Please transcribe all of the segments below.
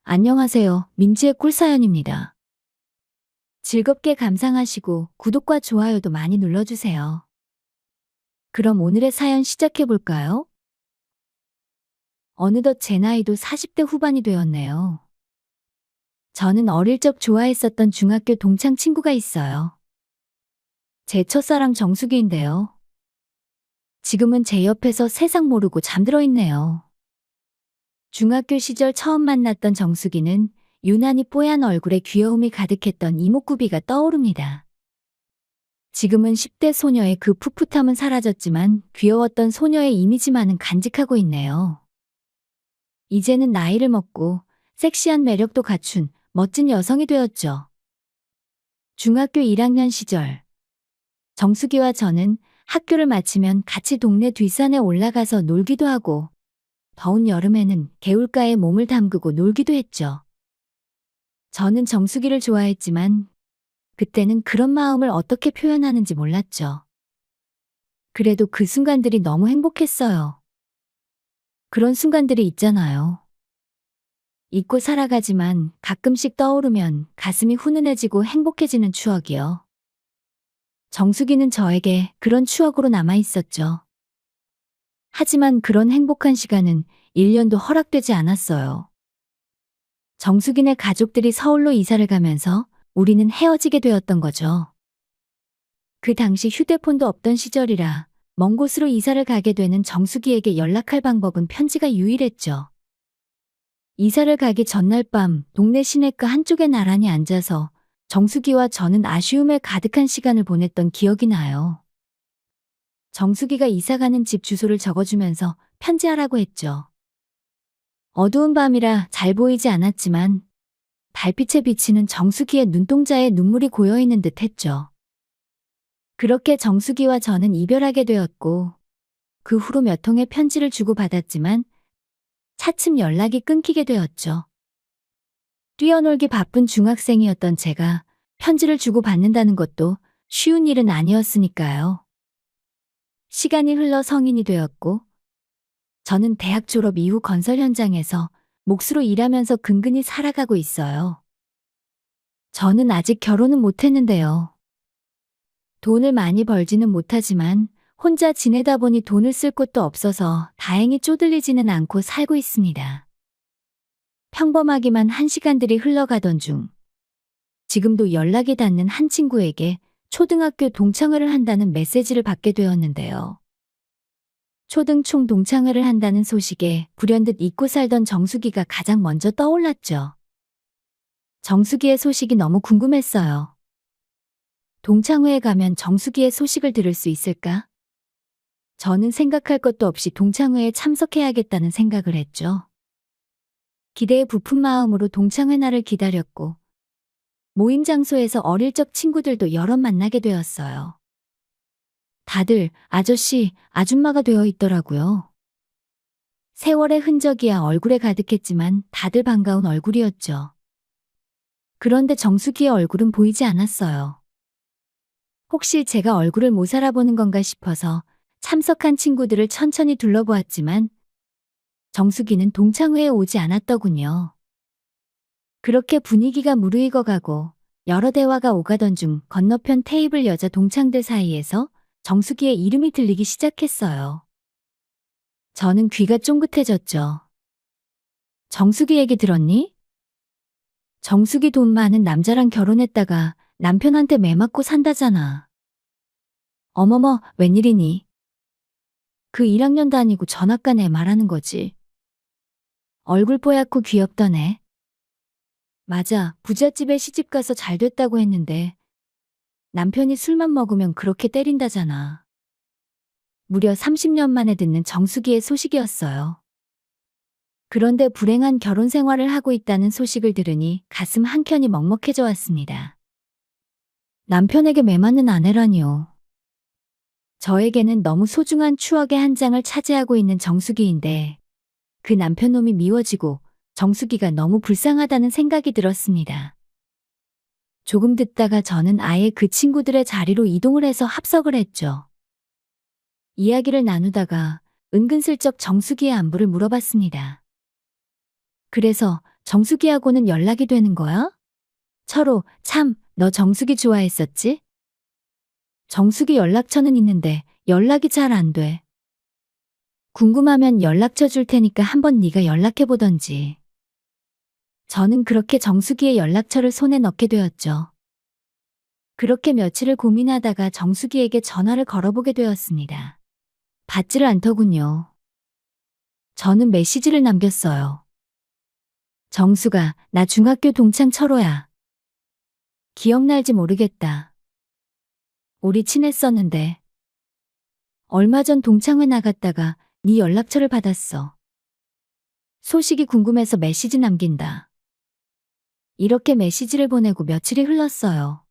안녕하세요. 민지의 꿀사연입니다. 즐겁게 감상하시고 구독과 좋아요도 많이 눌러주세요. 그럼 오늘의 사연 시작해볼까요? 어느덧 제 나이도 40대 후반이 되었네요. 저는 어릴 적 좋아했었던 중학교 동창 친구가 있어요. 제 첫사랑 정수기인데요. 지금은 제 옆에서 세상 모르고 잠들어 있네요. 중학교 시절 처음 만났던 정수기는 유난히 뽀얀 얼굴에 귀여움이 가득했던 이목구비가 떠오릅니다. 지금은 10대 소녀의 그 풋풋함은 사라졌지만 귀여웠던 소녀의 이미지만은 간직하고 있네요. 이제는 나이를 먹고 섹시한 매력도 갖춘 멋진 여성이 되었죠. 중학교 1학년 시절, 정수기와 저는 학교를 마치면 같이 동네 뒷산에 올라가서 놀기도 하고, 더운 여름에는 개울가에 몸을 담그고 놀기도 했죠. 저는 정수기를 좋아했지만, 그때는 그런 마음을 어떻게 표현하는지 몰랐죠. 그래도 그 순간들이 너무 행복했어요. 그런 순간들이 있잖아요. 잊고 살아가지만 가끔씩 떠오르면 가슴이 훈훈해지고 행복해지는 추억이요. 정수기는 저에게 그런 추억으로 남아 있었죠. 하지만 그런 행복한 시간은 1년도 허락되지 않았어요. 정수기네 가족들이 서울로 이사를 가면서 우리는 헤어지게 되었던 거죠. 그 당시 휴대폰도 없던 시절이라 먼 곳으로 이사를 가게 되는 정수기에게 연락할 방법은 편지가 유일했죠. 이사를 가기 전날 밤 동네 시내가 한쪽에 나란히 앉아서 정수기와 저는 아쉬움에 가득한 시간을 보냈던 기억이 나요. 정수기가 이사 가는 집 주소를 적어주면서 편지하라고 했죠. 어두운 밤이라 잘 보이지 않았지만 달빛에 비치는 정수기의 눈동자에 눈물이 고여있는 듯 했죠. 그렇게 정수기와 저는 이별하게 되었고 그 후로 몇 통의 편지를 주고받았지만 차츰 연락이 끊기게 되었죠. 뛰어놀기 바쁜 중학생이었던 제가 편지를 주고받는다는 것도 쉬운 일은 아니었으니까요. 시간이 흘러 성인이 되었고 저는 대학 졸업 이후 건설 현장에서 몫으로 일하면서 근근히 살아가고 있어요. 저는 아직 결혼은 못했는데요. 돈을 많이 벌지는 못하지만 혼자 지내다 보니 돈을 쓸 곳도 없어서 다행히 쪼들리지는 않고 살고 있습니다. 평범하기만 한 시간들이 흘러가던 중 지금도 연락이 닿는 한 친구에게 초등학교 동창회를 한다는 메시지를 받게 되었는데요. 초등총 동창회를 한다는 소식에 불현듯 잊고 살던 정수기가 가장 먼저 떠올랐죠. 정수기의 소식이 너무 궁금했어요. 동창회에 가면 정수기의 소식을 들을 수 있을까? 저는 생각할 것도 없이 동창회에 참석해야겠다는 생각을 했죠. 기대에 부푼 마음으로 동창회 날을 기다렸고 모임 장소에서 어릴 적 친구들도 여럿 만나게 되었어요. 다들 아저씨, 아줌마가 되어 있더라고요. 세월의 흔적이야 얼굴에 가득했지만 다들 반가운 얼굴이었죠. 그런데 정수기의 얼굴은 보이지 않았어요. 혹시 제가 얼굴을 못 알아보는 건가 싶어서 참석한 친구들을 천천히 둘러보았지만 정수기는 동창회에 오지 않았더군요. 그렇게 분위기가 무르익어가고 여러 대화가 오가던 중 건너편 테이블 여자 동창들 사이에서 정수기의 이름이 들리기 시작했어요. 저는 귀가 쫑긋해졌죠. 정수기 얘기 들었니? 정수기 돈 많은 남자랑 결혼했다가 남편한테 매 맞고 산다잖아. 어머머, 웬일이니? 그 1학년 다니고 전학간 애 말하는 거지. 얼굴 뽀얗고 귀엽던 애. 맞아, 부잣집에 시집가서 잘 됐다고 했는데 남편이 술만 먹으면 그렇게 때린다잖아. 무려 30년 만에 듣는 정수기의 소식이었어요. 그런데 불행한 결혼 생활을 하고 있다는 소식을 들으니 가슴 한켠이 먹먹해져 왔습니다. 남편에게 매맞는 아내라니요. 저에게는 너무 소중한 추억의 한 장을 차지하고 있는 정수기인데 그 남편놈이 미워지고 정수기가 너무 불쌍하다는 생각이 들었습니다. 조금 듣다가 저는 아예 그 친구들의 자리로 이동을 해서 합석을 했죠. 이야기를 나누다가 은근슬쩍 정수기의 안부를 물어봤습니다. 그래서 정수기하고는 연락이 되는 거야? 철호, 참, 너 정수기 좋아했었지? 정수기 연락처는 있는데 연락이 잘 안 돼. 궁금하면 연락처 줄 테니까 한번 네가 연락해 보던지. 저는 그렇게 정수기의 연락처를 손에 넣게 되었죠. 그렇게 며칠을 고민하다가 정수기에게 전화를 걸어보게 되었습니다. 받지를 않더군요. 저는 메시지를 남겼어요. 정수가, 나 중학교 동창 철호야. 기억날지 모르겠다. 우리 친했었는데. 얼마 전 동창회 나갔다가 네 연락처를 받았어. 소식이 궁금해서 메시지 남긴다. 이렇게 메시지를 보내고 며칠이 흘렀어요.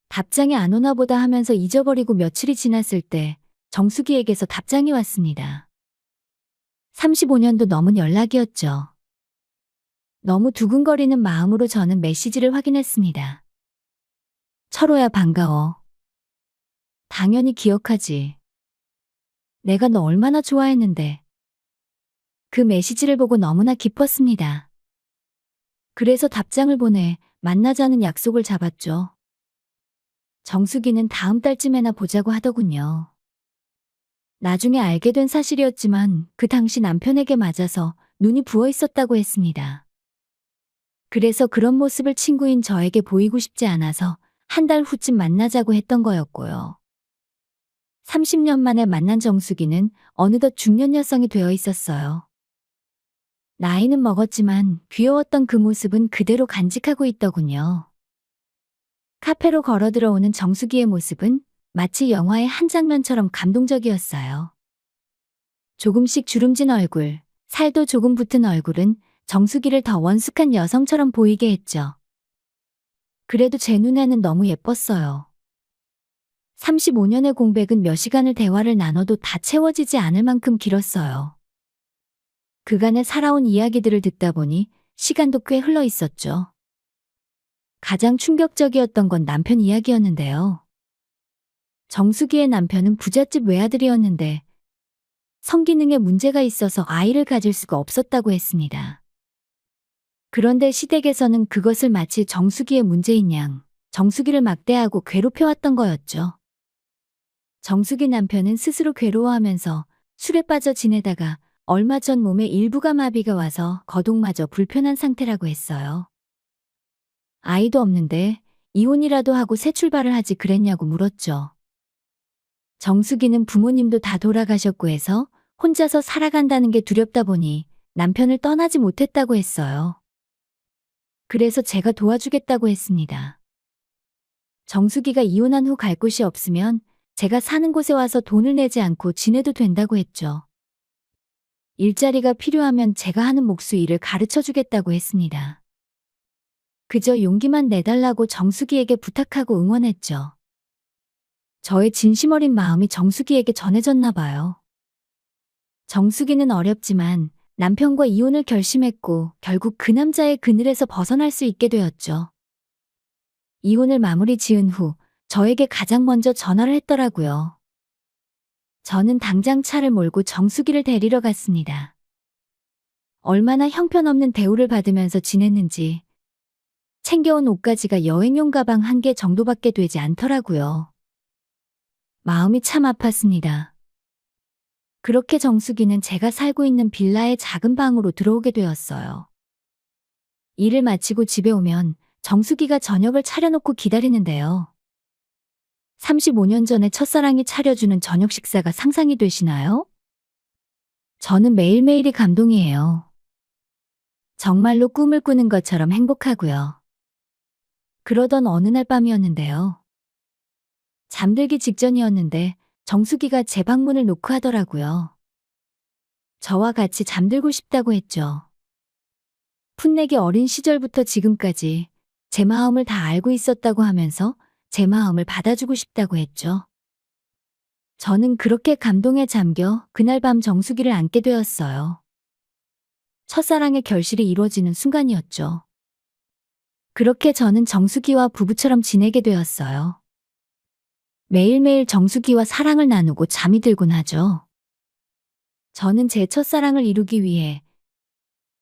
답장이 안 오나 보다 하면서 잊어버리고 며칠이 지났을 때 정수기에게서 답장이 왔습니다. 35년도 넘은 연락이었죠. 너무 두근거리는 마음으로 저는 메시지를 확인했습니다. 철호야, 반가워. 당연히 기억하지. 내가 너 얼마나 좋아했는데. 그 메시지를 보고 너무나 기뻤습니다. 그래서 답장을 보내 만나자는 약속을 잡았죠. 정수기는 다음 달쯤에나 보자고 하더군요. 나중에 알게 된 사실이었지만 그 당시 남편에게 맞아서 눈이 부어 있었다고 했습니다. 그래서 그런 모습을 친구인 저에게 보이고 싶지 않아서 한 달 후쯤 만나자고 했던 거였고요. 30년 만에 만난 정수기는 어느덧 중년 여성이 되어 있었어요. 나이는 먹었지만 귀여웠던 그 모습은 그대로 간직하고 있더군요. 카페로 걸어 들어오는 정수기의 모습은 마치 영화의 한 장면처럼 감동적이었어요. 조금씩 주름진 얼굴, 살도 조금 붙은 얼굴은 정수기를 더 원숙한 여성처럼 보이게 했죠. 그래도 제 눈에는 너무 예뻤어요. 35년의 공백은 몇 시간을 대화를 나눠도 다 채워지지 않을 만큼 길었어요. 그간의 살아온 이야기들을 듣다 보니 시간도 꽤 흘러 있었죠. 가장 충격적이었던 건 남편 이야기였는데요. 정수기의 남편은 부잣집 외아들이었는데 성기능에 문제가 있어서 아이를 가질 수가 없었다고 했습니다. 그런데 시댁에서는 그것을 마치 정수기의 문제인 양, 정수기를 막대하고 괴롭혀왔던 거였죠. 정수기 남편은 스스로 괴로워하면서 술에 빠져 지내다가 얼마 전 몸의 일부가 마비가 와서 거동마저 불편한 상태라고 했어요. 아이도 없는데 이혼이라도 하고 새 출발을 하지 그랬냐고 물었죠. 정수기는 부모님도 다 돌아가셨고 해서 혼자서 살아간다는 게 두렵다 보니 남편을 떠나지 못했다고 했어요. 그래서 제가 도와주겠다고 했습니다. 정수기가 이혼한 후 갈 곳이 없으면 제가 사는 곳에 와서 돈을 내지 않고 지내도 된다고 했죠. 일자리가 필요하면 제가 하는 몫의 일을 가르쳐 주겠다고 했습니다. 그저 용기만 내달라고 정수기에게 부탁하고 응원했죠. 저의 진심 어린 마음이 정수기에게 전해졌나 봐요. 정수기는 어렵지만 남편과 이혼을 결심했고 결국 그 남자의 그늘에서 벗어날 수 있게 되었죠. 이혼을 마무리 지은 후 저에게 가장 먼저 전화를 했더라고요. 저는 당장 차를 몰고 정수기를 데리러 갔습니다. 얼마나 형편없는 대우를 받으면서 지냈는지 챙겨온 옷가지가 여행용 가방 1개 정도밖에 되지 않더라고요. 마음이 참 아팠습니다. 그렇게 정수기는 제가 살고 있는 빌라의 작은 방으로 들어오게 되었어요. 일을 마치고 집에 오면 정수기가 저녁을 차려놓고 기다리는데요. 35년 전에 첫사랑이 차려주는 저녁 식사가 상상이 되시나요? 저는 매일매일이 감동이에요. 정말로 꿈을 꾸는 것처럼 행복하고요. 그러던 어느 날 밤이었는데요. 잠들기 직전이었는데 정수기가 제 방문을 노크하더라고요. 저와 같이 잠들고 싶다고 했죠. 풋내기 어린 시절부터 지금까지 제 마음을 다 알고 있었다고 하면서 제 마음을 받아주고 싶다고 했죠. 저는 그렇게 감동에 잠겨 그날 밤 정수기를 안게 되었어요. 첫사랑의 결실이 이루어지는 순간이었죠. 그렇게 저는 정수기와 부부처럼 지내게 되었어요. 매일매일 정수기와 사랑을 나누고 잠이 들곤 하죠. 저는 제 첫사랑을 이루기 위해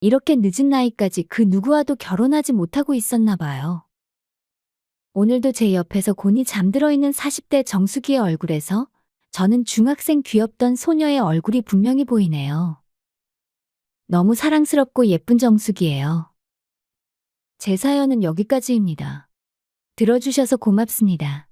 이렇게 늦은 나이까지 그 누구와도 결혼하지 못하고 있었나 봐요. 오늘도 제 옆에서 곤히 잠들어 있는 40대 정수기의 얼굴에서 저는 중학생 귀엽던 소녀의 얼굴이 분명히 보이네요. 너무 사랑스럽고 예쁜 정수기예요. 제 사연은 여기까지입니다. 들어주셔서 고맙습니다.